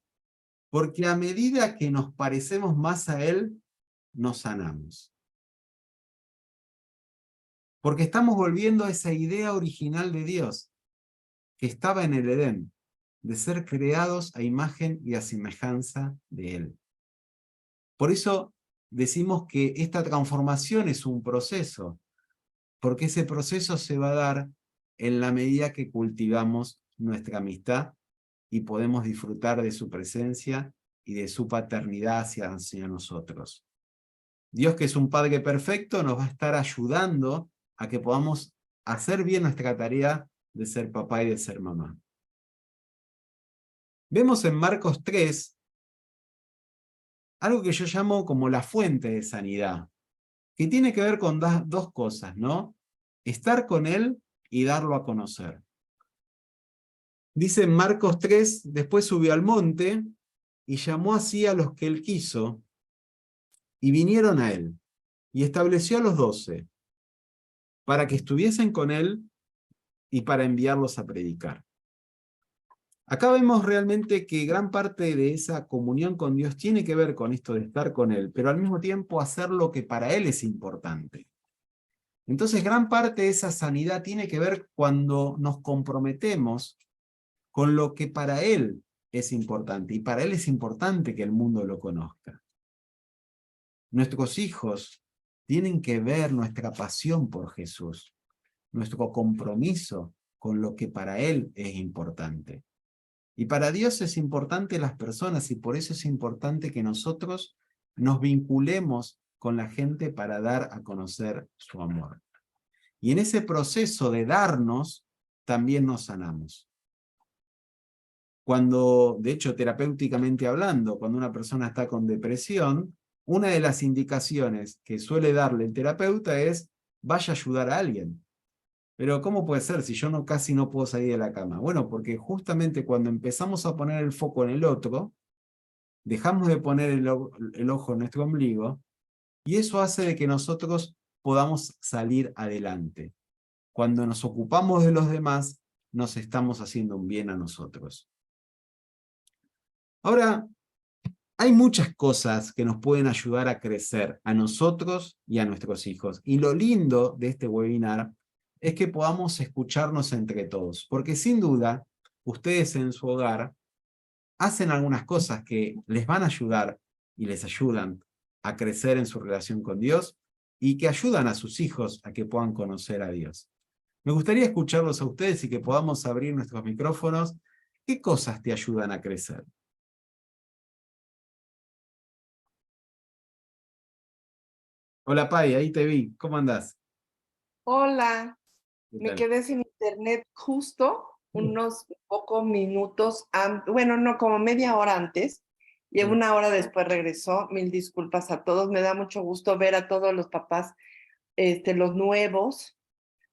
Porque a medida que nos parecemos más a Él, nos sanamos. Porque estamos volviendo a esa idea original de Dios, que estaba en el Edén, de ser creados a imagen y a semejanza de Él. Por eso decimos que esta transformación es un proceso, porque ese proceso se va a dar en la medida que cultivamos nuestra amistad y podemos disfrutar de su presencia y de su paternidad hacia nosotros. Dios, que es un Padre perfecto, nos va a estar ayudando a que podamos hacer bien nuestra tarea de ser papá y de ser mamá. Vemos en Marcos 3 algo que yo llamo como la fuente de sanidad, que tiene que ver con dos cosas, ¿no? Estar con Él y darlo a conocer. Dice en Marcos 3, después subió al monte y llamó así a los que Él quiso, y vinieron a Él, y estableció a los 12, para que estuviesen con Él y para enviarlos a predicar. Acá vemos realmente que gran parte de esa comunión con Dios tiene que ver con esto de estar con Él, pero al mismo tiempo hacer lo que para Él es importante. Entonces, gran parte de esa sanidad tiene que ver cuando nos comprometemos con lo que para Él es importante, y para Él es importante que el mundo lo conozca. Nuestros hijos tienen que ver nuestra pasión por Jesús, nuestro compromiso con lo que para Él es importante. Y para Dios es importante las personas, y por eso es importante que nosotros nos vinculemos con la gente para dar a conocer su amor. Y en ese proceso de darnos, también nos sanamos. Cuando, de hecho, terapéuticamente hablando, cuando una persona está con depresión, una de las indicaciones que suele darle el terapeuta es, vaya a ayudar a alguien. Pero ¿cómo puede ser si yo casi no puedo salir de la cama? Bueno, porque justamente cuando empezamos a poner el foco en el otro, dejamos de poner el ojo en nuestro ombligo, y eso hace de que nosotros podamos salir adelante. Cuando nos ocupamos de los demás, nos estamos haciendo un bien a nosotros. Ahora, hay muchas cosas que nos pueden ayudar a crecer, a nosotros y a nuestros hijos. Y lo lindo de este webinar es que podamos escucharnos entre todos, porque sin duda, ustedes en su hogar hacen algunas cosas que les van a ayudar y les ayudan a crecer en su relación con Dios, y que ayudan a sus hijos a que puedan conocer a Dios. Me gustaría escucharlos a ustedes y que podamos abrir nuestros micrófonos. ¿Qué cosas te ayudan a crecer? Hola, Pai, ahí te vi. ¿Cómo andás? Hola, ¿Qué me tal? quedé sin internet justo unos pocos minutos antes, bueno, no, como media hora antes, y una hora después regresó. Mil disculpas a todos, me da mucho gusto ver a todos los papás, los nuevos,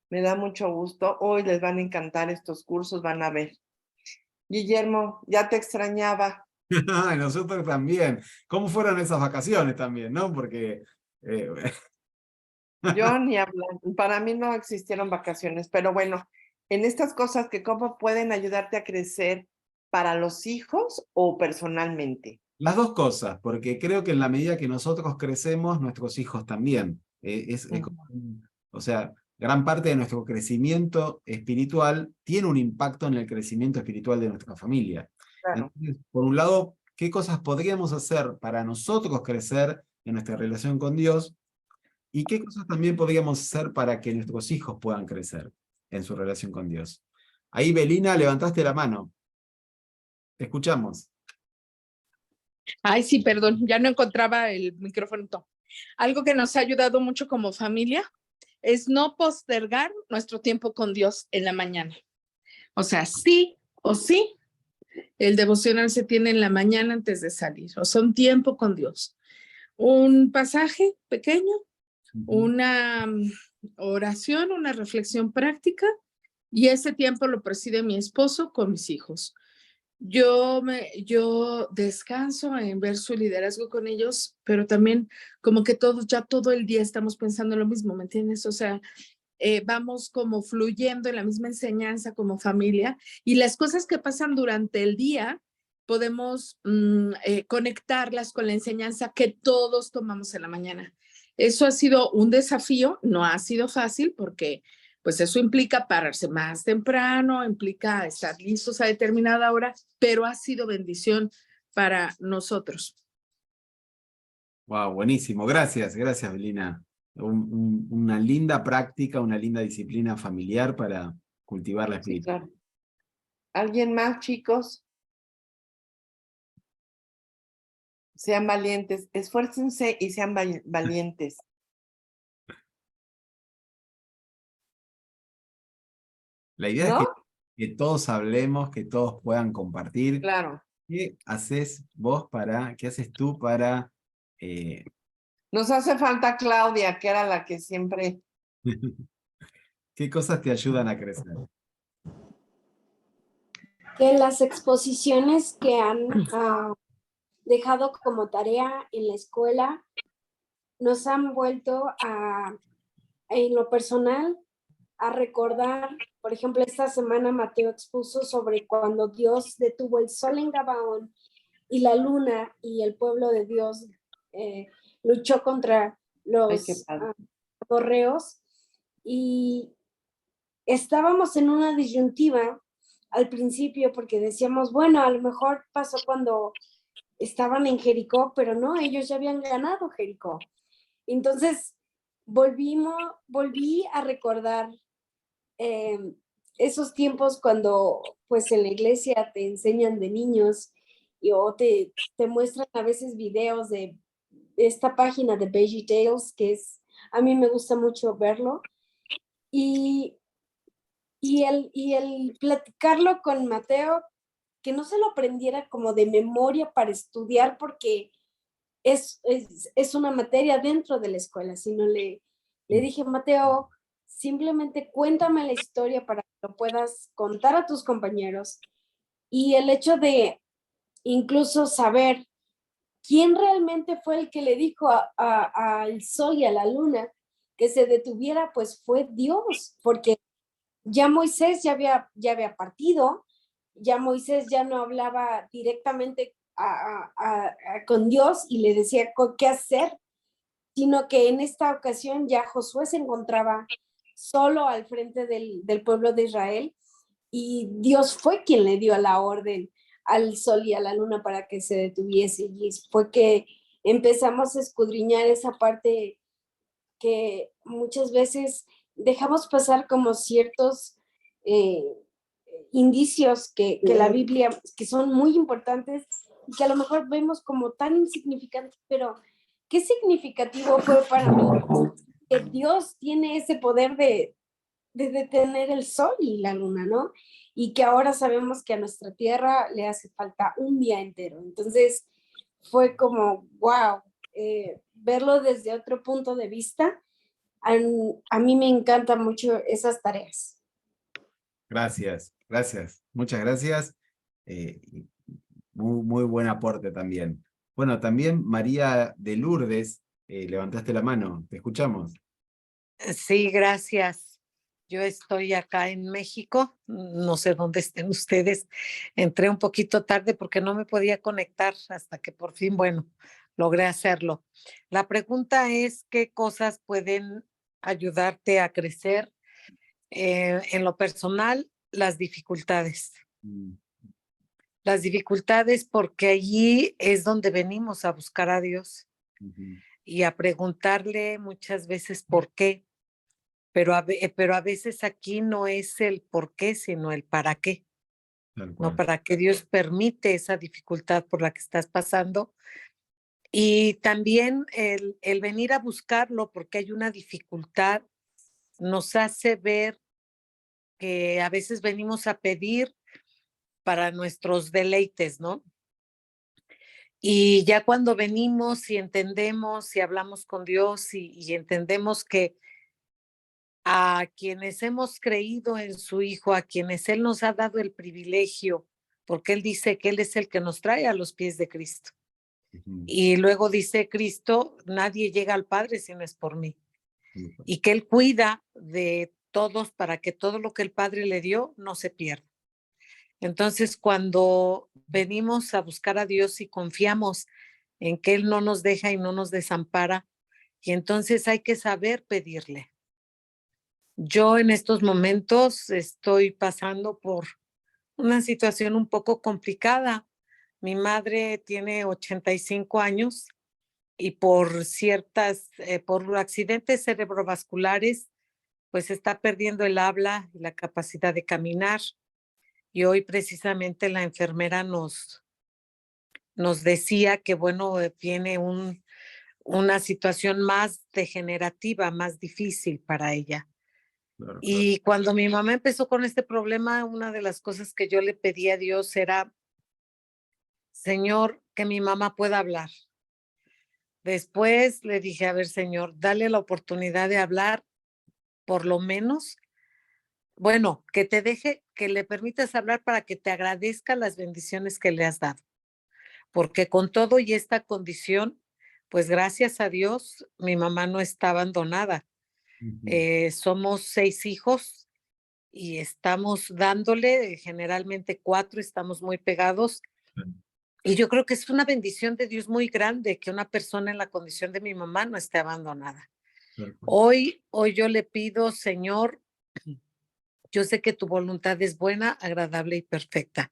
me da mucho gusto. Hoy les van a encantar estos cursos, van a ver. Guillermo, ya te extrañaba. Nosotros también. ¿Cómo fueron esas vacaciones también, no? Porque... Yo ni hablar, para mí no existieron vacaciones, pero bueno, en estas cosas que cómo pueden ayudarte a crecer para los hijos o personalmente. Las dos cosas, porque creo que en la medida que nosotros crecemos, nuestros hijos también. O sea, gran parte de nuestro crecimiento espiritual tiene un impacto en el crecimiento espiritual de nuestra familia. Claro. Entonces, por un lado, ¿qué cosas podríamos hacer para nosotros crecer en nuestra relación con Dios? ¿Y qué cosas también podríamos hacer para que nuestros hijos puedan crecer en su relación con Dios? Ahí, Belina, levantaste la mano. Te escuchamos. Ay, sí, perdón, ya no encontraba el micrófono. Algo que nos ha ayudado mucho como familia es no postergar nuestro tiempo con Dios en la mañana. O sea, sí o sí, el devocional se tiene en la mañana antes de salir. O sea, un tiempo con Dios. Un pasaje pequeño, una oración, una reflexión práctica, y ese tiempo lo preside mi esposo con mis hijos. Yo descanso en ver su liderazgo con ellos, pero también como que ya todo el día estamos pensando lo mismo, ¿me entiendes? O sea, vamos como fluyendo en la misma enseñanza como familia y las cosas que pasan durante el día podemos conectarlas con la enseñanza que todos tomamos en la mañana. Eso ha sido un desafío, no ha sido fácil porque pues eso implica pararse más temprano, implica estar listos a determinada hora, pero ha sido bendición para nosotros. Wow, buenísimo. Gracias, Belina. Una linda práctica, una linda disciplina familiar para cultivar la Sí, espiritualidad. claro. ¿Alguien más, chicos? Sean valientes, esfuércense y sean valientes. La idea ¿No? es que todos hablemos, que todos puedan compartir. Claro. ¿Qué haces qué haces tú para... Nos hace falta Claudia, que era la que siempre... ¿Qué cosas te ayudan a crecer? Que las exposiciones que han dejado como tarea en la escuela nos han vuelto en lo personal, a recordar, por ejemplo, esta semana Mateo expuso sobre cuando Dios detuvo el sol en Gabaón y la luna y el pueblo de Dios luchó contra los amorreos y estábamos en una disyuntiva al principio porque decíamos, bueno, a lo mejor pasó cuando estaban en Jericó, pero no, ellos ya habían ganado Jericó. Entonces, volví a recordar esos tiempos cuando pues en la iglesia te enseñan de niños o te muestran a veces videos de esta página de Veggie Tales, a mí me gusta mucho verlo, y el platicarlo con Mateo, que no se lo aprendiera como de memoria para estudiar porque es una materia dentro de la escuela, sino le dije, Mateo, simplemente cuéntame la historia para que lo puedas contar a tus compañeros. Y el hecho de incluso saber quién realmente fue el que le dijo al sol y a la luna que se detuviera, pues fue Dios, porque ya Moisés ya había partido, ya Moisés ya no hablaba directamente con Dios y le decía qué hacer, sino que en esta ocasión ya Josué se encontraba solo al frente del pueblo de Israel y Dios fue quien le dio la orden al sol y a la luna para que se detuviese, y fue que empezamos a escudriñar esa parte que muchas veces dejamos pasar como ciertos indicios que la Biblia, que son muy importantes y que a lo mejor vemos como tan insignificantes, pero qué significativo fue para mí que Dios tiene ese poder de detener el sol y la luna, ¿no? Y que ahora sabemos que a nuestra tierra le hace falta un día entero. Entonces fue como, wow, verlo desde otro punto de vista. A mí me encantan mucho esas tareas. Gracias. Muchas gracias. Muy buen aporte también. Bueno, también María de Lourdes, levantaste la mano, te escuchamos. Sí, gracias. Yo estoy acá en México, no sé dónde estén ustedes. Entré un poquito tarde porque no me podía conectar hasta que por fin, bueno, logré hacerlo. La pregunta es, ¿qué cosas pueden ayudarte a crecer? En lo personal, las dificultades. Las dificultades porque allí es donde venimos a buscar a Dios y a preguntarle muchas veces por qué. Pero a veces aquí no es el por qué, sino el para qué. No, para que Dios permite esa dificultad por la que estás pasando. Y también el venir a buscarlo porque hay una dificultad nos hace ver que a veces venimos a pedir para nuestros deleites, ¿no? Y ya cuando venimos y entendemos y hablamos con Dios y entendemos que a quienes hemos creído en su Hijo, a quienes Él nos ha dado el privilegio porque Él dice que Él es el que nos trae a los pies de Cristo. Ujú. Y luego dice Cristo, nadie llega al Padre si no es por mí. Ujú. Y que Él cuida de todos para que todo lo que el Padre le dio no se pierda. Entonces, cuando venimos a buscar a Dios y confiamos en que Él no nos deja y no nos desampara, y entonces hay que saber pedirle. Yo en estos momentos estoy pasando por una situación un poco complicada. Mi madre tiene 85 años y por accidentes cerebrovasculares, pues está perdiendo el habla y la capacidad de caminar. Y hoy precisamente la enfermera nos decía que, bueno, tiene una situación más degenerativa, más difícil para ella. Claro, claro. Y cuando mi mamá empezó con este problema, una de las cosas que yo le pedí a Dios era, Señor, que mi mamá pueda hablar. Después le dije, a ver, Señor, dale la oportunidad de hablar, por lo menos, bueno, que te deje, que le permitas hablar para que te agradezca las bendiciones que le has dado. Porque con todo y esta condición, pues gracias a Dios, mi mamá no está abandonada. Ujú. Somos 6 hijos y estamos dándole, generalmente 4, estamos muy pegados. Claro, Y yo creo que es una bendición de Dios muy grande que una persona en la condición de mi mamá no esté abandonada. claro. Hoy yo le pido, Señor, yo sé que tu voluntad es buena, agradable y perfecta,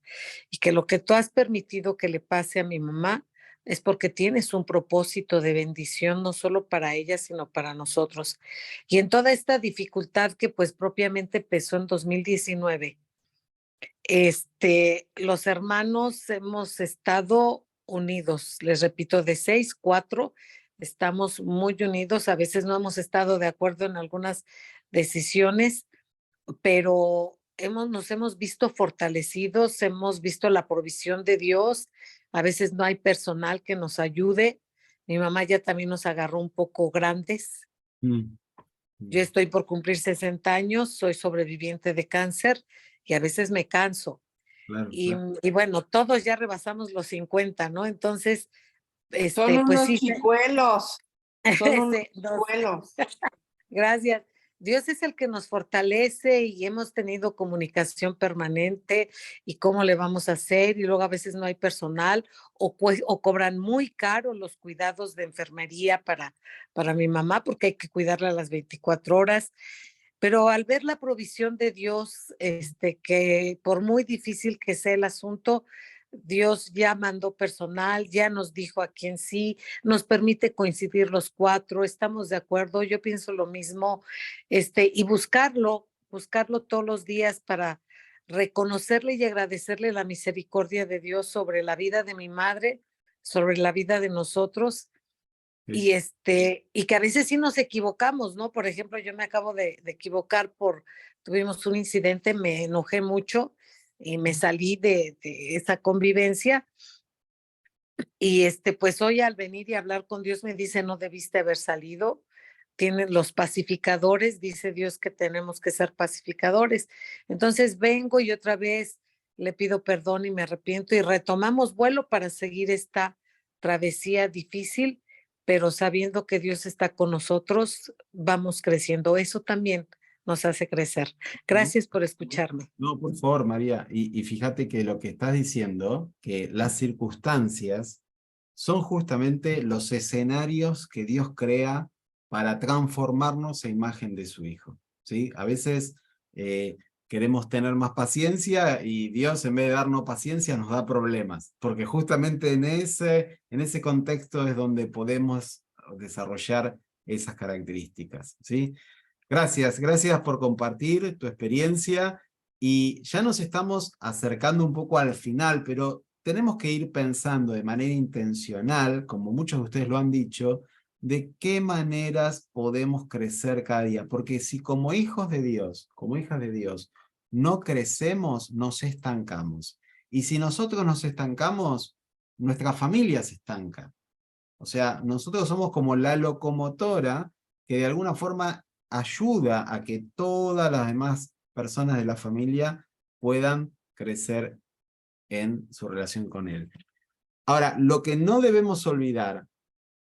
y que lo que tú has permitido que le pase a mi mamá es porque tienes un propósito de bendición, no solo para ella, sino para nosotros. Y en toda esta dificultad que pues propiamente empezó en 2019, los hermanos hemos estado unidos, les repito, de 6, 4, estamos muy unidos, a veces no hemos estado de acuerdo en algunas decisiones, pero nos hemos visto fortalecidos, hemos visto la provisión de Dios, a veces no hay personal que nos ayude. Mi mamá ya también nos agarró un poco grandes. Mm. Yo estoy por cumplir 60 años, soy sobreviviente de cáncer y a veces me canso. Claro, Y, claro. y bueno, todos ya rebasamos los 50, ¿no? Entonces, Son pues unos sí, chicuelos, son unos nos, chicuelos. gracias. Dios es el que nos fortalece y hemos tenido comunicación permanente y cómo le vamos a hacer y luego a veces no hay personal o cobran muy caro los cuidados de enfermería para mi mamá porque hay que cuidarla a las 24 horas. Pero al ver la provisión de Dios, que por muy difícil que sea el asunto, Dios ya mandó personal, ya nos dijo a quién sí, nos permite coincidir los 4, estamos de acuerdo, yo pienso lo mismo, y buscarlo todos los días para reconocerle y agradecerle la misericordia de Dios sobre la vida de mi madre, sobre la vida de nosotros Sí. y que a veces sí nos equivocamos, ¿no? Por ejemplo, yo me acabo de equivocar tuvimos un incidente, me enojé mucho y me salí de esa convivencia. Y pues hoy al venir y hablar con Dios me dice, no debiste haber salido. Tienen los pacificadores, dice Dios que tenemos que ser pacificadores. Entonces vengo y otra vez le pido perdón y me arrepiento y retomamos vuelo para seguir esta travesía difícil, pero sabiendo que Dios está con nosotros, vamos creciendo. Eso también nos hace crecer. Gracias por escucharme. No, por favor, María. Y fíjate que lo que estás diciendo, que las circunstancias son justamente los escenarios que Dios crea para transformarnos a imagen de su Hijo, ¿sí? A veces queremos tener más paciencia y Dios, en vez de darnos paciencia, nos da problemas, porque justamente en ese contexto es donde podemos desarrollar esas características, ¿sí? Gracias por compartir tu experiencia y ya nos estamos acercando un poco al final, pero tenemos que ir pensando de manera intencional, como muchos de ustedes lo han dicho, de qué maneras podemos crecer cada día, porque si como hijos de Dios, como hijas de Dios, no crecemos, nos estancamos. Y si nosotros nos estancamos, nuestra familia se estanca. O sea, nosotros somos como la locomotora que de alguna forma ayuda a que todas las demás personas de la familia puedan crecer en su relación con Él. Ahora, lo que no debemos olvidar,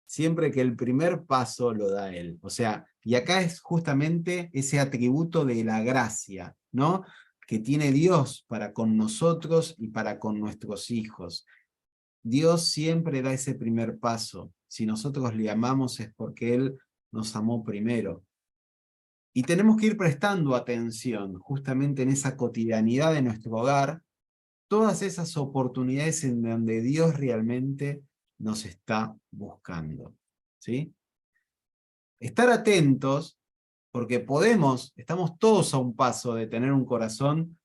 siempre que el primer paso lo da Él. O sea, y acá es justamente ese atributo de la gracia, ¿no? Que tiene Dios para con nosotros y para con nuestros hijos. Dios siempre da ese primer paso. Si nosotros le amamos es porque Él nos amó primero. Y tenemos que ir prestando atención justamente en esa cotidianidad de nuestro hogar, todas esas oportunidades en donde Dios realmente nos está buscando, ¿sí? Estar atentos, porque estamos todos a un paso de tener un corazón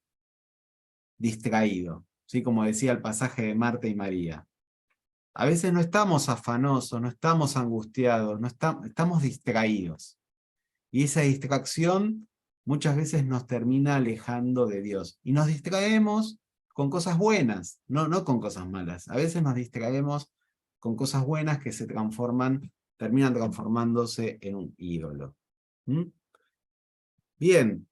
distraído, ¿sí? Como decía el pasaje de Marta y María. A veces no estamos afanosos, no estamos angustiados, estamos distraídos. Y esa distracción muchas veces nos termina alejando de Dios. Y nos distraemos con cosas buenas, no con cosas malas. A veces nos distraemos con cosas buenas que terminan transformándose en un ídolo. ¿Mm? Bien.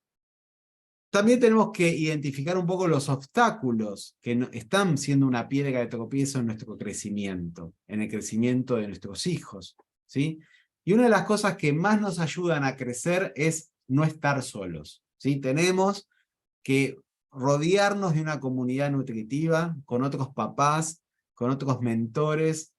También tenemos que identificar un poco los obstáculos que están siendo una piedra de tropiezo en nuestro crecimiento, en el crecimiento de nuestros hijos, ¿sí? Y una de las cosas que más nos ayudan a crecer es no estar solos, ¿sí? Tenemos que rodearnos de una comunidad nutritiva, con otros papás, con otros mentores,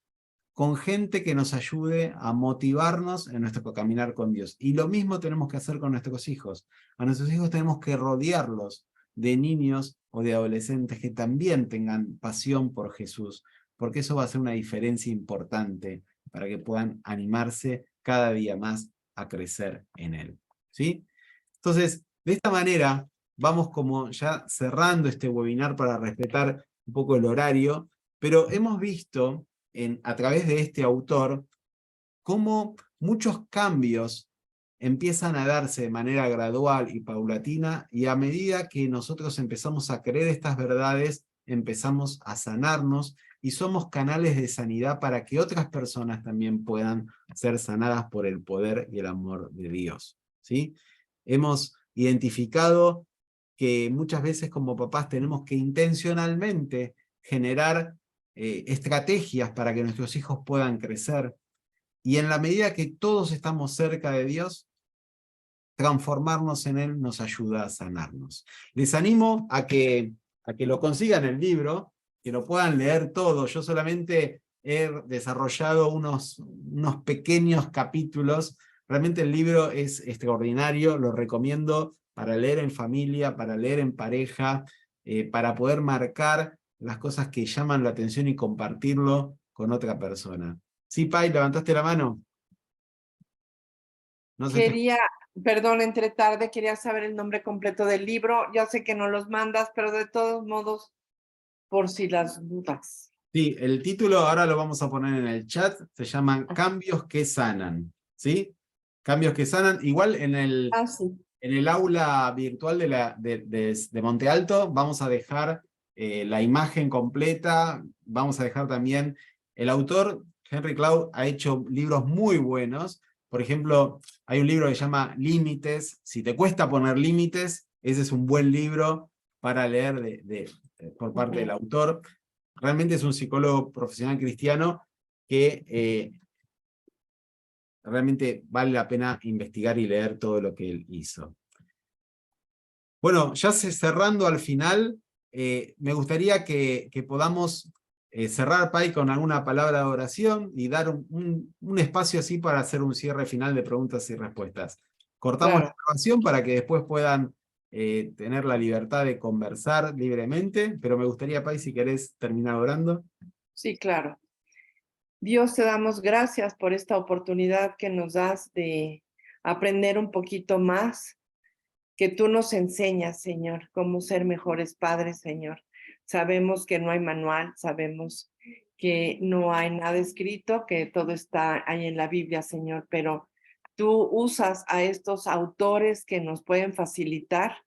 con gente que nos ayude a motivarnos en nuestro caminar con Dios. Y lo mismo tenemos que hacer con nuestros hijos. A nuestros hijos tenemos que rodearlos de niños o de adolescentes que también tengan pasión por Jesús, porque eso va a hacer una diferencia importante para que puedan animarse cada día más a crecer en Él. ¿Sí? Entonces, de esta manera, vamos como ya cerrando este webinar para respetar un poco el horario, pero hemos visto a través de este autor cómo muchos cambios empiezan a darse de manera gradual y paulatina, y a medida que nosotros empezamos a creer estas verdades, empezamos a sanarnos y somos canales de sanidad para que otras personas también puedan ser sanadas por el poder y el amor de Dios, ¿sí? Hemos identificado que muchas veces como papás tenemos que intencionalmente generar estrategias para que nuestros hijos puedan crecer, y en la medida que todos estamos cerca de Dios, transformarnos en Él nos ayuda a sanarnos. Les animo a que lo consigan el libro, que lo puedan leer todo. Yo solamente he desarrollado unos pequeños capítulos. Realmente el libro es extraordinario, lo recomiendo para leer en familia, para leer en pareja, para poder marcar las cosas que llaman la atención y compartirlo con otra persona. Sí, Pai, ¿levantaste la mano? No sé. Perdón, entre tarde, quería saber el nombre completo del libro. Ya sé que no los mandas, pero de todos modos, por si las dudas. Sí, el título ahora lo vamos a poner en el chat, se llaman Cambios que Sanan, ¿sí? Cambios que Sanan. Igual en el aula virtual de Monte Alto vamos a dejar la imagen completa, vamos a dejar también, el autor, Henry Cloud, ha hecho libros muy buenos. Por ejemplo, hay un libro que se llama Límites. Si te cuesta poner límites, ese es un buen libro para leer por parte del autor. Realmente es un psicólogo profesional cristiano que realmente vale la pena investigar y leer todo lo que él hizo. Bueno, ya cerrando al final, me gustaría que podamos cerrar, Pai, con alguna palabra de oración y dar un espacio así para hacer un cierre final de preguntas y respuestas. Cortamos la grabación para que después puedan tener la libertad de conversar libremente, pero me gustaría, Pai, si querés terminar orando. Sí, claro. Dios, te damos gracias por esta oportunidad que nos das de aprender un poquito más, que tú nos enseñas, Señor, cómo ser mejores padres, Señor. Sabemos que no hay manual, sabemos que no hay nada escrito, que todo está ahí en la Biblia, Señor, pero tú usas a estos autores que nos pueden facilitar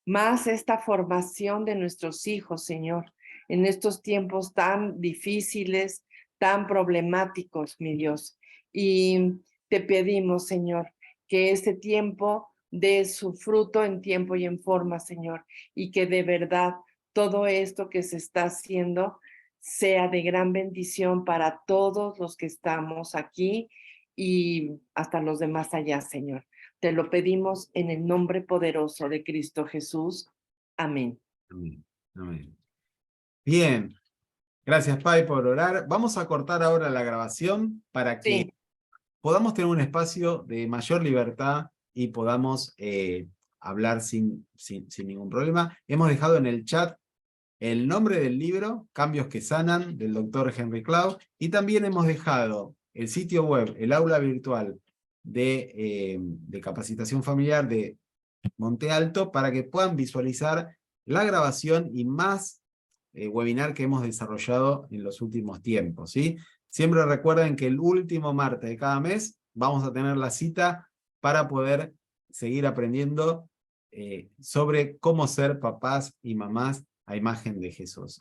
más esta formación de nuestros hijos, Señor, en estos tiempos tan difíciles, tan problemáticos, mi Dios. Y te pedimos, Señor, que este tiempo dé su fruto en tiempo y en forma, Señor, y que de verdad todo esto que se está haciendo sea de gran bendición para todos los que estamos aquí y hasta los demás allá, Señor. Te lo pedimos en el nombre poderoso de Cristo Jesús. Amén. Amén. Amén. Bien. Gracias, Pai, por orar. Vamos a cortar ahora la grabación para que Sí. podamos tener un espacio de mayor libertad y podamos hablar sin ningún problema. Hemos dejado en el chat el nombre del libro, Cambios que Sanan, del doctor Henry Cloud, y también hemos dejado el sitio web, el aula virtual de capacitación familiar de Monte Alto, para que puedan visualizar la grabación y más webinar que hemos desarrollado en los últimos tiempos, ¿sí? Siempre recuerden que el último martes de cada mes vamos a tener la cita para poder seguir aprendiendo sobre cómo ser papás y mamás a imagen de Jesús.